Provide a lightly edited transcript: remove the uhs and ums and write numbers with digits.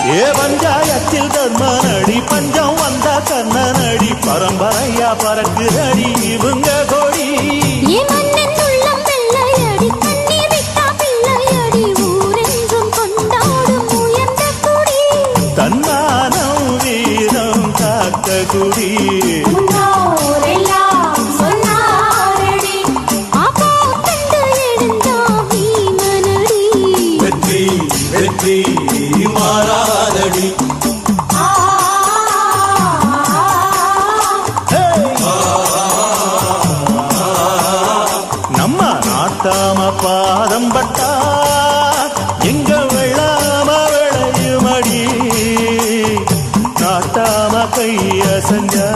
ஏ பஞ்சாயத்தில் தர்மனடி பஞ்சம் வந்த கண்ணனடி பரம்பரையா பறக்குதடி இவங்க கொடி தன்மானம் வீரம் காத்த குடி வெற்றி வெற்றி மாறாதடி நம்ம நாட்டாம பாதம் பட்டா எங்க வெள்ளாம விளையுமடி நாட்டாம கைய செஞ்சா